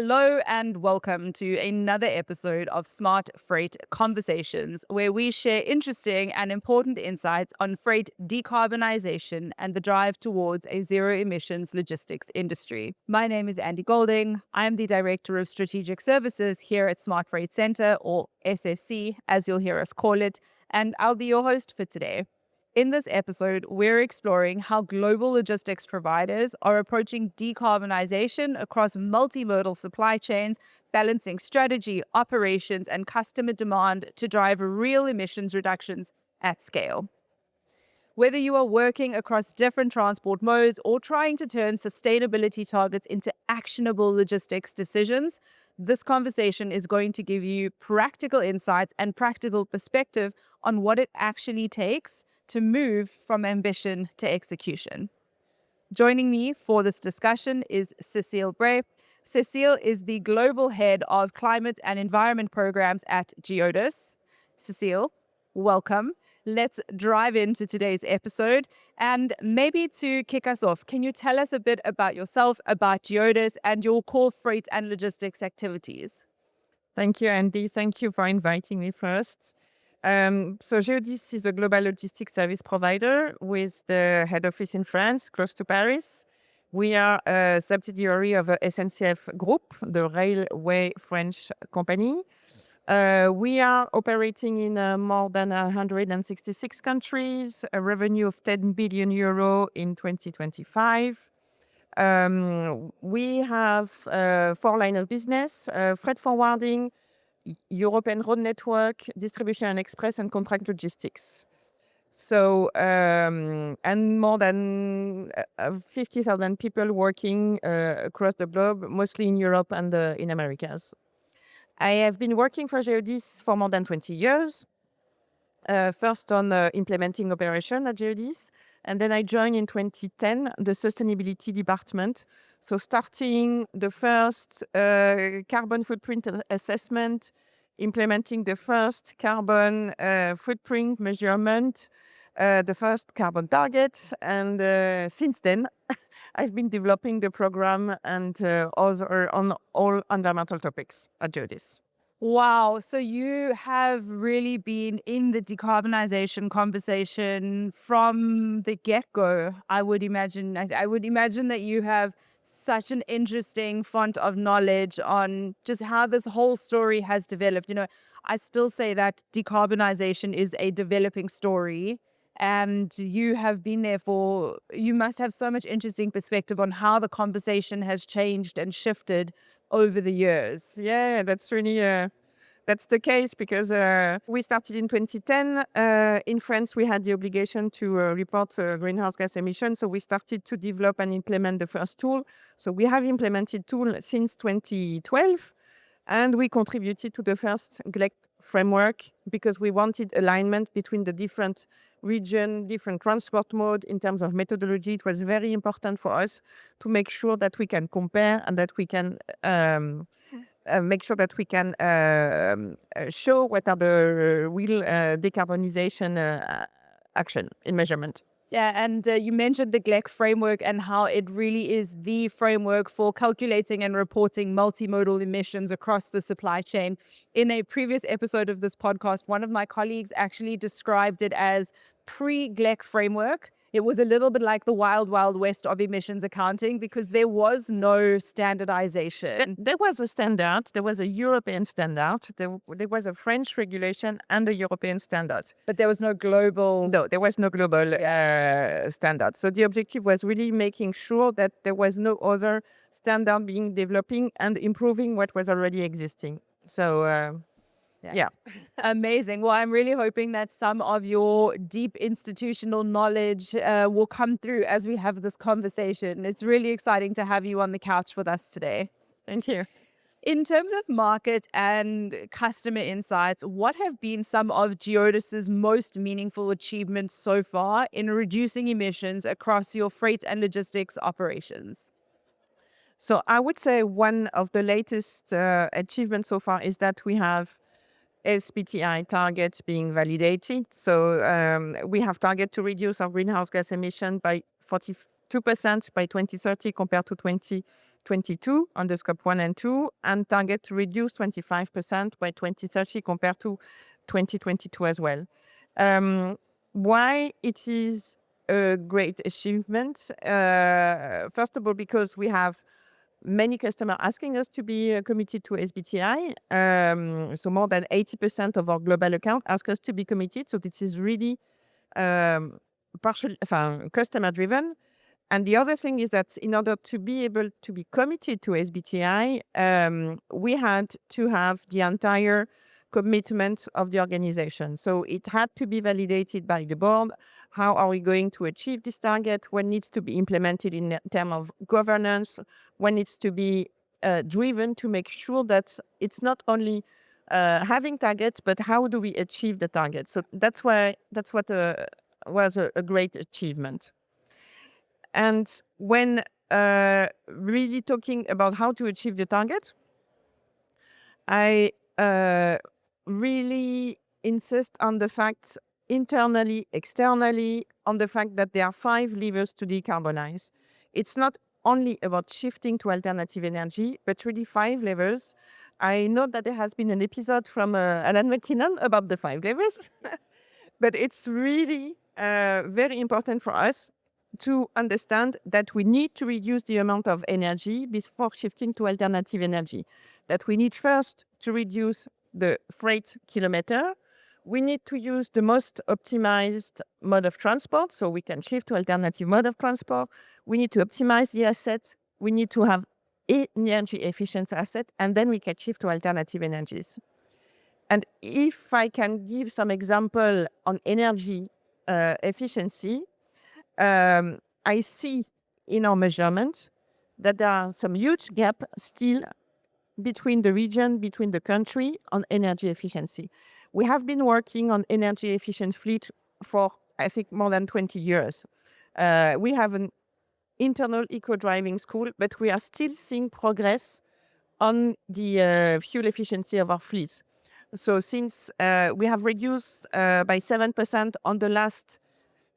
Hello and welcome to another episode of Smart Freight Conversations, where we share interesting and important insights on freight decarbonization and the drive towards a zero emissions logistics industry. My name is Andy Golding. I am the Director of Strategic Services here at Smart Freight Center, or SFC, as you'll hear us call it, and I'll be your host for today. In this episode, we're exploring how global logistics providers are approaching decarbonization across multimodal supply chains, balancing strategy, operations, and customer demand to drive real emissions reductions at scale. Whether you are working across different transport modes or trying to turn sustainability targets into actionable logistics decisions, this conversation is going to give you practical insights and practical perspective on what it actually takes to move from ambition to execution. Joining me for this discussion is Cécile Bray. Cécile is the Global Head of Climate and Environment Programs at GEODIS. Cécile, welcome. Let's dive into today's episode. And maybe to kick us off, can you tell us a bit about yourself, about GEODIS, and your core freight and logistics activities? Thank you, Andy. Thank you for inviting me first. GEODIS is a global logistics service provider with the head office in France, close to Paris. We are a subsidiary of SNCF Group, the railway French company. We are operating in more than 166 countries, a revenue of 10 billion euro in 2025. We have 4 lines of business: freight forwarding, European road network, distribution and express, and contract logistics. And more than 50,000 people working across the globe, mostly in Europe and in Americas. I have been working for GEODIS for more than 20 years. First on implementing operation at GEODIS, and then I joined in 2010 the sustainability department. So starting the first carbon footprint assessment, implementing the first carbon footprint measurement, the first carbon target, and since then I've been developing the program and other on all environmental topics at GEODIS. Wow. So you have really been in the decarbonization conversation from the get-go, I would imagine. I would imagine that you have such an interesting font of knowledge on just how this whole story has developed. I still say that decarbonization is a developing story. And you have been there you must have so much interesting perspective on how the conversation has changed and shifted over the years. Yeah, that's really that's the case because we started in 2010. In France, we had the obligation to report greenhouse gas emissions, so we started to develop and implement the first tool. So we have implemented tool since 2012, and we contributed to the first GLEC framework because we wanted alignment between the different region, different transport mode in terms of methodology. It was very important for us to make sure that we can compare and that we can make sure that we can show what are the real decarbonization action in measurement. Yeah, and you mentioned the GLEC framework and how it really is the framework for calculating and reporting multimodal emissions across the supply chain. In a previous episode of this podcast, one of my colleagues actually described it as pre-GLEC framework. It was a little bit like the wild, wild west of emissions accounting because there was no standardization. There was a standard. There was a European standard. There was a French regulation and a European standard. But there was no global... No, there was no global standard. So the objective was really making sure that there was no other standard being developing and improving what was already existing. So... Yeah. Amazing. Well, I'm really hoping that some of your deep institutional knowledge will come through as we have this conversation. It's really exciting to have you on the couch with us today. Thank you. In terms of market and customer insights, what have been some of GEODIS's most meaningful achievements so far in reducing emissions across your freight and logistics operations? So I would say one of the latest achievements so far is that we have SBTi targets being validated. So we have target to reduce our greenhouse gas emission by 42% by 2030 compared to 20 22 on the scope 1 and 2, and target to reduce 25% by 2030 compared to 2022 as well. Why it is a great achievement? First of all, because we have many customers asking us to be committed to SBTi. So more than 80% of our global account ask us to be committed. So this is really customer driven. And the other thing is that in order to be able to be committed to SBTi, we had to have the entire commitment of the organization. So it had to be validated by the board. How are we going to achieve this target? What needs to be implemented in terms of governance? What needs to be driven to make sure that it's not only having targets, but how do we achieve the target? So that's what was a great achievement. And when really talking about how to achieve the target, I really insist on the fact, internally, externally, on the fact that there are 5 levers to decarbonize. It's not only about shifting to alternative energy, but really 5 levers. I know that there has been an episode from Alan McKinnon about the 5 levers, but it's really very important for us to understand that we need to reduce the amount of energy before shifting to alternative energy. That we need first to reduce the freight kilometer. We need to use the most optimized mode of transport, so we can shift to alternative mode of transport. We need to optimize the assets. We need to have energy efficient assets, and then we can shift to alternative energies. And if I can give some example on energy efficiency, I see in our measurement that there are some huge gap still between the region, between the country on energy efficiency. We have been working on energy efficient fleet for, I think, more than 20 years. We have an internal eco-driving school, but we are still seeing progress on the fuel efficiency of our fleets. So since we have reduced by 7% on the last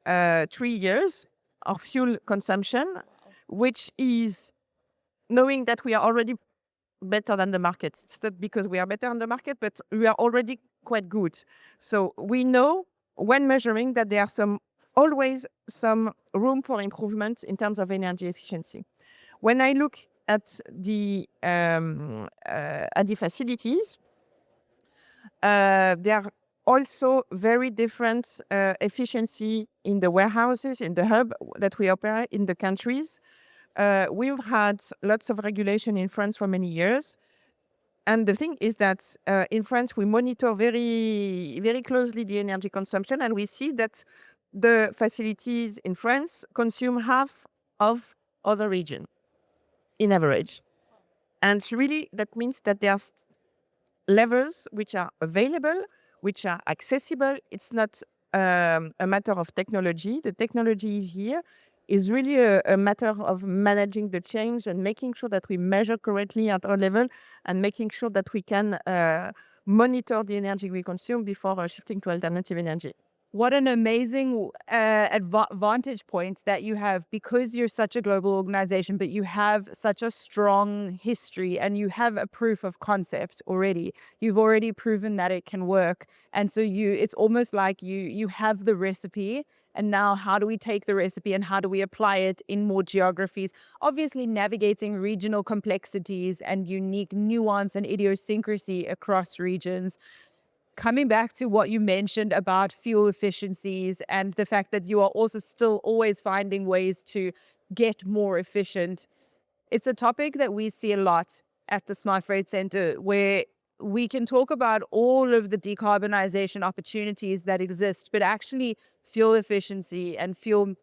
3 years of fuel consumption, which is knowing that we are already better than the market. It's not because we are better than the market, but we are already quite good. So we know when measuring that there are always some room for improvement in terms of energy efficiency. When I look at the facilities, there are also very different efficiency in the warehouses, in the hub that we operate in the countries. We've had lots of regulation in France for many years. And the thing is that in France, we monitor very, very closely the energy consumption, and we see that the facilities in France consume half of other region in average. And really, that means that there are levers which are available, which are accessible. It's not a matter of technology. The technology is here. It's really a matter of managing the change and making sure that we measure correctly at our level and making sure that we can monitor the energy we consume before shifting to alternative energy. What an amazing vantage point that you have, because you're such a global organization, but you have such a strong history and you have a proof of concept already. You've already proven that it can work. And so it's almost like you have the recipe. And now how do we take the recipe and how do we apply it in more geographies? Obviously navigating regional complexities and unique nuance and idiosyncrasy across regions. Coming back to what you mentioned about fuel efficiencies and the fact that you are also still always finding ways to get more efficient. It's a topic that we see a lot at the Smart Freight Center, where we can talk about all of the decarbonization opportunities that exist, but actually fuel efficiency and fuel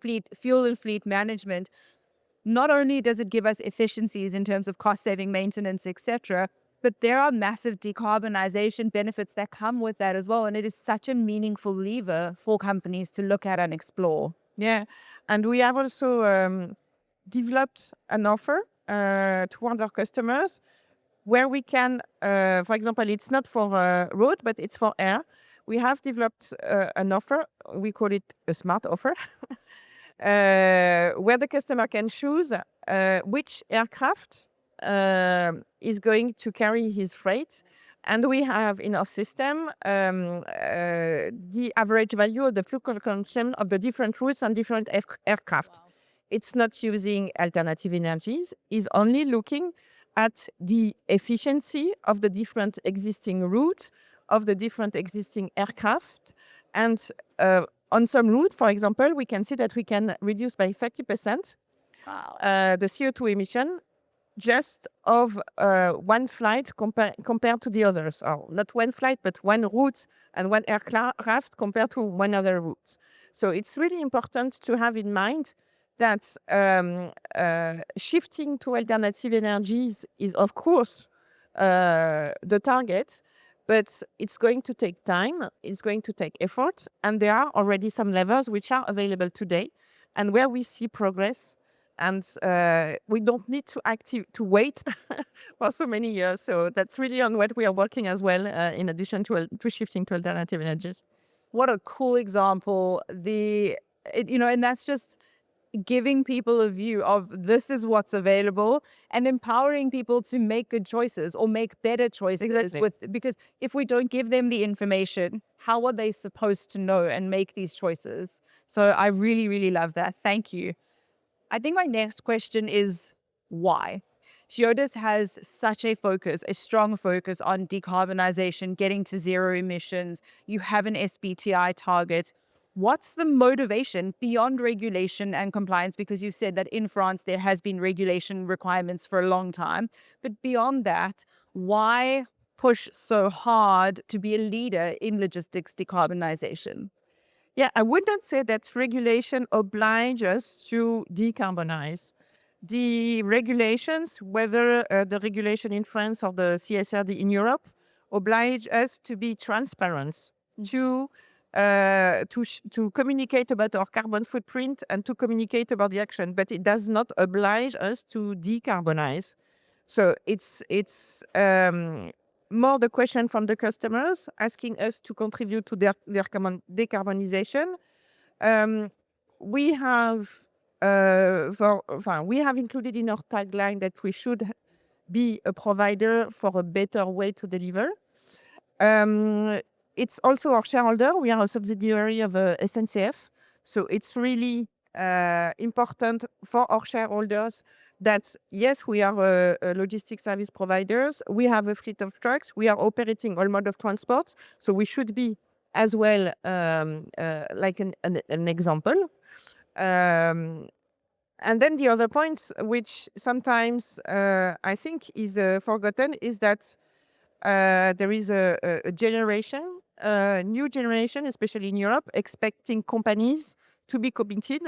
and fleet management, not only does it give us efficiencies in terms of cost saving, maintenance, etc., but there are massive decarbonization benefits that come with that as well. And it is such a meaningful lever for companies to look at and explore. Yeah. And we have also developed an offer towards our customers where we can, for example, it's not for road, but it's for air. We have developed an offer. We call it a smart offer, where the customer can choose which aircraft is going to carry his freight. And we have in our system the average value of the fuel consumption of the different routes and different aircraft. It's not using alternative energies, it's only looking at the efficiency of the different existing routes, of the different existing aircraft. And on some route, for example, we can see that we can reduce by 30% the CO2 emission just of one flight compared to the others. Or not one flight, but one route and one aircraft compared to one other route. So it's really important to have in mind that shifting to alternative energies is, of course, the target, but it's going to take time, it's going to take effort, and there are already some levers which are available today and where we see progress. And we don't need to wait for so many years. So that's really on what we are working as well, in addition to shifting to alternative energies. What a cool example. And that's just giving people a view of this is what's available and empowering people to make good choices or make better choices. Exactly. Because if we don't give them the information, how are they supposed to know and make these choices? So I really, really love that. Thank you. I think my next question is why? GEODIS has such a strong focus on decarbonization, getting to zero emissions. You have an SBTI target. What's the motivation beyond regulation and compliance? Because you said that in France, there has been regulation requirements for a long time. But beyond that, why push so hard to be a leader in logistics decarbonization? Yeah, I would not say that regulation obliges us to decarbonize. The regulations, whether the regulation in France or the CSRD in Europe, oblige us to be transparent, to communicate about our carbon footprint and to communicate about the action, but it does not oblige us to decarbonize. So it's more the question from the customers asking us to contribute to their decarbonization. We have we have included in our tagline that we should be a provider for a better way to deliver. It's also our shareholder. We are a subsidiary of SNCF. So it's really important for our shareholders that, yes, we are a logistics service providers. We have a fleet of trucks. We are operating all mode of transport. So we should be as well like an example. And then the other point, which sometimes I think is forgotten, is that there is a generation, a new generation, especially in Europe, expecting companies to be committed.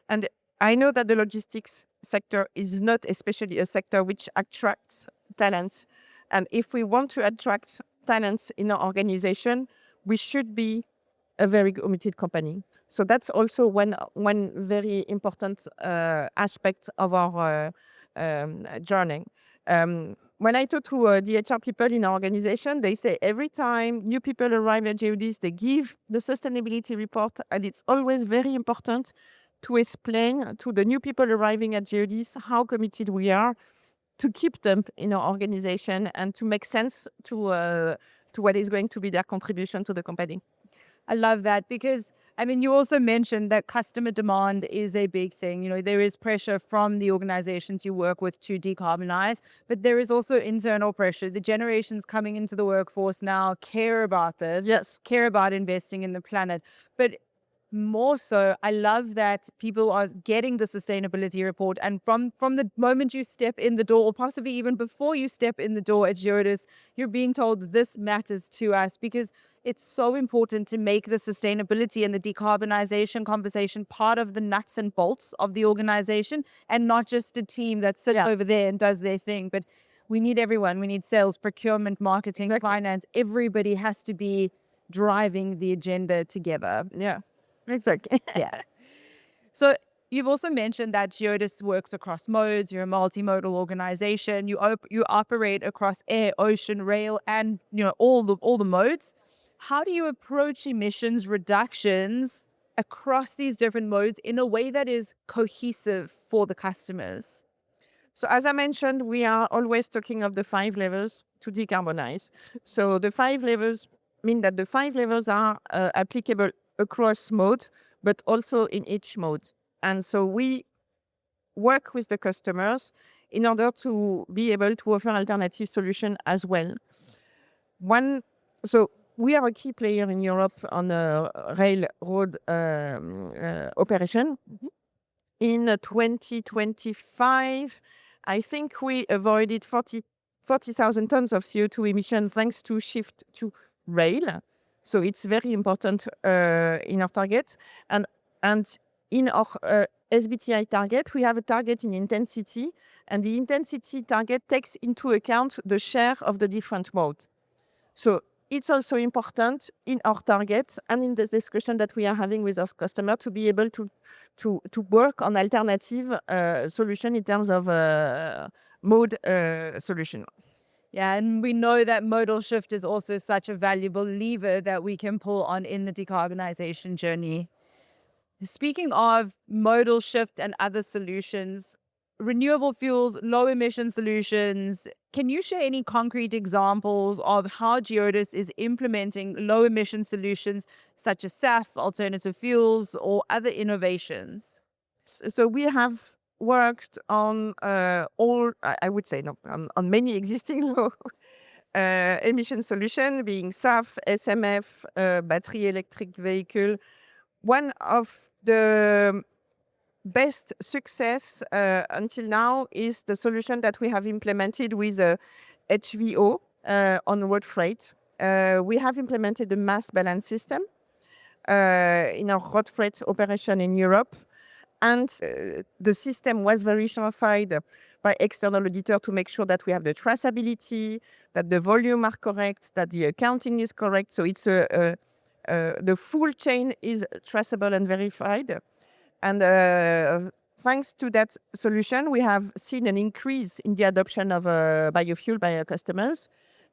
And I know that the logistics sector is not especially a sector which attracts talents. And if we want to attract talents in our organization, we should be a very committed company. So that's also one very important aspect of our journey. When I talk to the HR people in our organization, they say every time new people arrive at GEODIS, they give the sustainability report, and it's always very important to explain to the new people arriving at GEODIS how committed we are to keep them in our organization and to make sense to what is going to be their contribution to the company. I love that because, I mean, you also mentioned that customer demand is a big thing. You know, there is pressure from the organizations you work with to decarbonize, but there is also internal pressure. The generations coming into the workforce now care about this, Yes. care about investing in the planet. But more so, I love that people are getting the sustainability report, and from the moment you step in the door, or possibly even before you step in the door at GEODIS, you're being told this matters to us, because it's so important to make the sustainability and the decarbonization conversation part of the nuts and bolts of the organization, and not just a team that sits over there and does their thing. But we need everyone. We need sales, procurement, marketing, finance. Everybody has to be driving the agenda together. Yeah. Exactly. Yeah. So you've also mentioned that GEODIS works across modes. You're a multimodal organization. You operate across air, ocean, rail, and all the modes. How do you approach emissions reductions across these different modes in a way that is cohesive for the customers? So as I mentioned, we are always talking of the 5 levels to decarbonize. So the 5 levels mean that the 5 levels are applicable across mode, but also in each mode. And so we work with the customers in order to be able to offer alternative solution as well. So we are a key player in Europe on railroad operation. In 2025, I think we avoided 40,000 tons of CO2 emission thanks to shift to rail. So it's very important in our target. And in our SBTi target, we have a target in intensity, and the intensity target takes into account the share of the different modes. So it's also important in our target and in the discussion that we are having with our customer to be able to work on alternative solution in terms of mode solution. Yeah, and we know that modal shift is also such a valuable lever that we can pull on in the decarbonization journey. Speaking of modal shift and other solutions, renewable fuels, low emission solutions, can you share any concrete examples of how GEODIS is implementing low emission solutions such as SAF, alternative fuels, or other innovations? So we have worked on I would say, no, on many existing low emission solution, being SAF, SMF, battery electric vehicle. One of the best success until now is the solution that we have implemented with HVO on road freight. We have implemented a mass balance system in our road freight operation in Europe. And the system was verified by external auditor to make sure that we have the traceability, that the volume are correct, that the accounting is correct. So it's the full chain is traceable and verified. And thanks to that solution, we have seen an increase in the adoption of biofuel by our customers.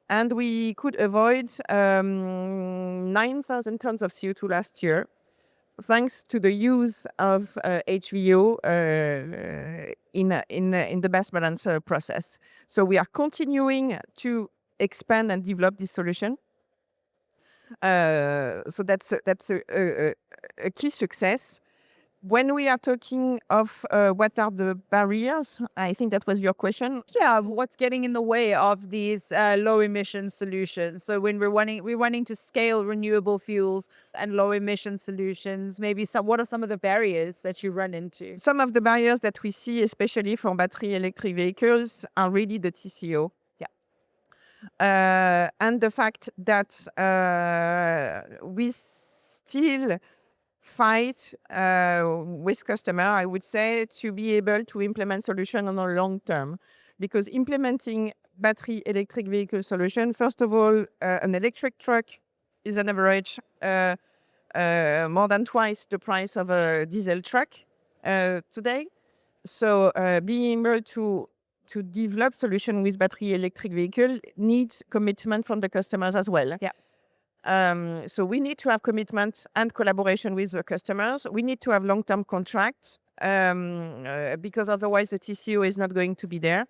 And we could avoid 9,000 tons of CO2 last year, thanks to the use of HVO in the mass balance process. So we are continuing to expand and develop this solution. So that's a key success. When we are talking of what are the barriers, I think that was your question. Yeah, what's getting in the way of these low emission solutions? So when we're wanting to scale renewable fuels and low emission solutions, maybe what are some of the barriers that you run into? Some of the barriers that we see, especially for battery electric vehicles, are really the TCO. And the fact that we still fight with customer, I would say, to be able to implement solution on a long term. Because implementing battery electric vehicle solution, first of all, an electric truck is on average more than twice the price of a diesel truck today. So being able to develop solution with battery electric vehicle needs commitment from the customers as well. So we need to have commitment and collaboration with the customers. We need to have long-term contracts because otherwise the TCO is not going to be there.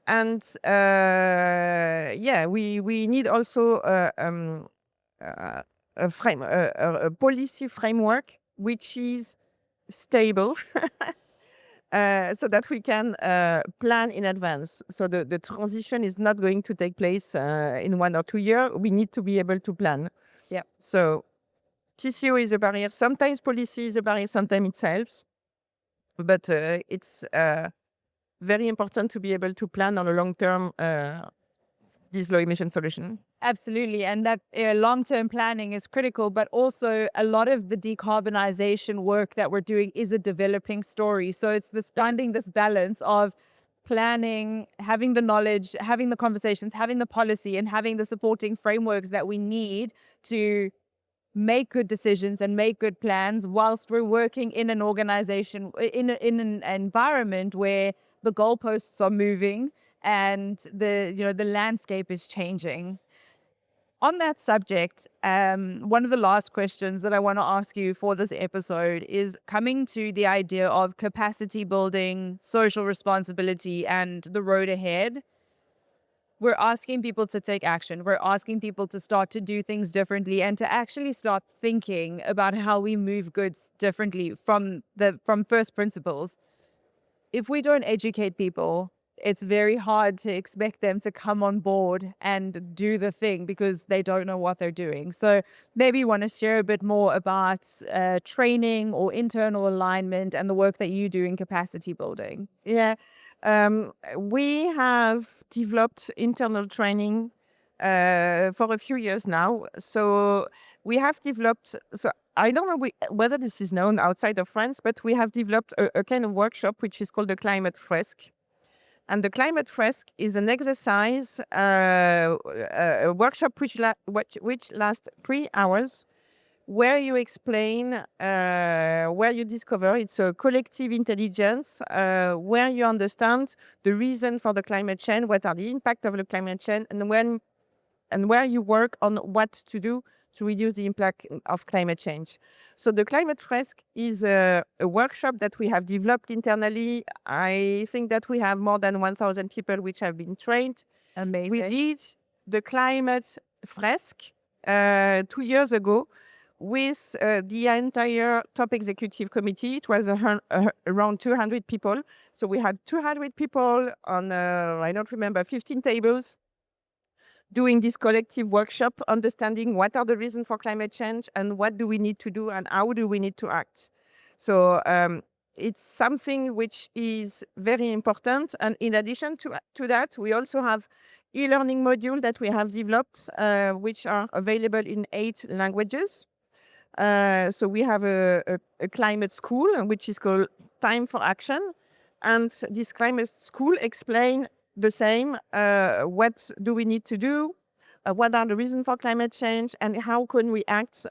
And we need also a policy framework which is stable. So that we can plan in advance. So the transition is not going to take place in 1 or 2 years. We need to be able to plan. So TCO is a barrier. Sometimes policy is a barrier, sometimes it helps. But it's very important to be able to plan on a long term this low emission solution. Absolutely. And that long-term planning is critical, but also a lot of the decarbonization work that we're doing is a developing story. So it's finding this balance of planning, having the knowledge, having the conversations, having the policy, and having the supporting frameworks that we need to make good decisions and make good plans whilst we're working in an organization, in an environment where the goalposts are moving and the landscape is changing. On that subject, one of the last questions that I want to ask you for this episode is coming to the idea of capacity building, social responsibility, and the road ahead. We're asking people to take action. We're asking people to start to do things differently and to actually start thinking about how we move goods differently from first principles. If we don't educate people, it's very hard to expect them to come on board and do the thing because they don't know what they're doing. So maybe you want to share a bit more about training or internal alignment and the work that you do in capacity building. Yeah, we have developed internal training for a few years now. So we have developed. So I don't know whether this is known outside of France, but we have developed a kind of workshop which is called the Climate Fresk. And the Climate Fresk is an exercise, a workshop which lasts 3 hours, where you explain, where you discover it's a collective intelligence, where you understand the reason for the climate change, what are the impact of the climate change, and where you work on what to do to reduce the impact of climate change. So the Climate Fresk is a workshop that we have developed internally. I think that we have more than 1,000 people which have been trained. Amazing. We did the Climate Fresk 2 years ago with the entire top executive committee. It was around 200 people. So we had 200 people on, I don't remember, 15 tables, doing this collective workshop, understanding what are the reasons for climate change and what do we need to do and how do we need to act. So it's something which is very important. And in addition to that, we also have e-learning module that we have developed, which are available in 8 languages. So we have a climate school, which is called Time for Action. And this climate school explain the same, what do we need to do, what are the reasons for climate change, and how can we act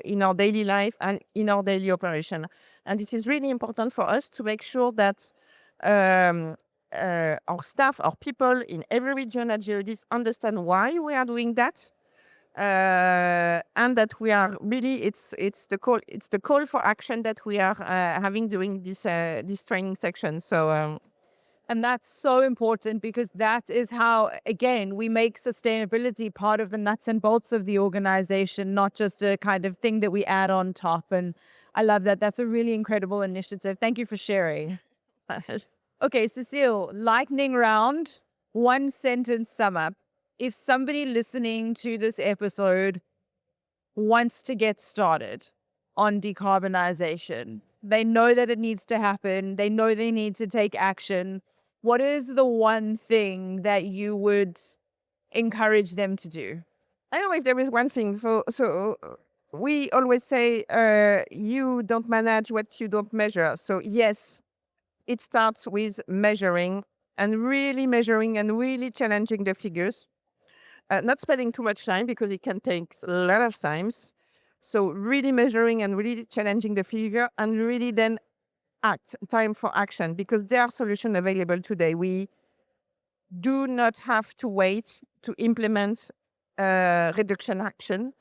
in our daily life and in our daily operation. And it is really important for us to make sure that our staff, our people in every region at GEODIS understand why we are doing that. And that we are really, it's the call for action that we are having during this training section. So And that's so important because that is how, again, we make sustainability part of the nuts and bolts of the organization, not just a kind of thing that we add on top. And I love that. That's a really incredible initiative. Thank you for sharing. Okay, Cécile, lightning round, one sentence sum up. If somebody listening to this episode wants to get started on decarbonization, they know that it needs to happen, they know they need to take action, what is the one thing that you would encourage them to do? I don't know if there is one thing. So we always say, you don't manage what you don't measure. So yes, it starts with measuring and really challenging the figures. Not spending too much time because it can take a lot of times. So really measuring and really challenging the figure and really then act, time for action, because there are solutions available today. We do not have to wait to implement reduction action.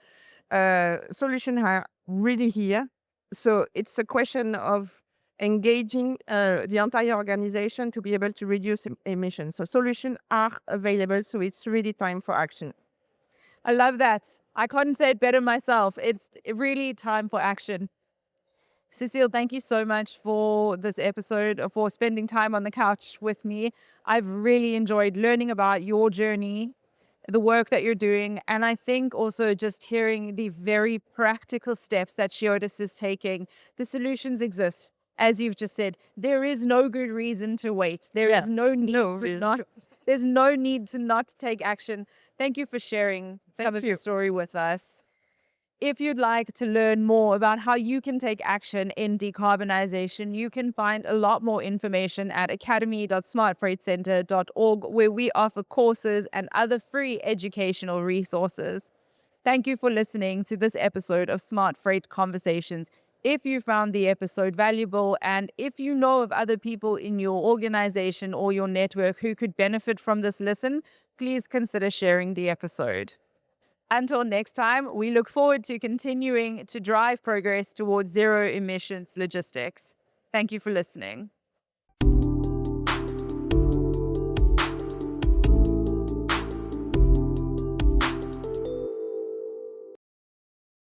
Solutions are really here. So it's a question of engaging the entire organization to be able to reduce emissions. So solutions are available. So it's really time for action. I love that. I couldn't say it better myself. It's really time for action. Cécile, thank you so much for this episode, for spending time on the couch with me. I've really enjoyed learning about your journey, the work that you're doing, and I think also just hearing the very practical steps that GEODIS is taking. The solutions exist. As you've just said, there is no good reason to wait. There is no need to not. There's no need to not take action. Thank you for sharing some of your story with us. If you'd like to learn more about how you can take action in decarbonization, you can find a lot more information at academy.smartfreightcenter.org, where we offer courses and other free educational resources. Thank you for listening to this episode of Smart Freight Conversations. If you found the episode valuable and if you know of other people in your organization or your network who could benefit from this listen, please consider sharing the episode. Until next time, we look forward to continuing to drive progress towards zero emissions logistics. Thank you for listening.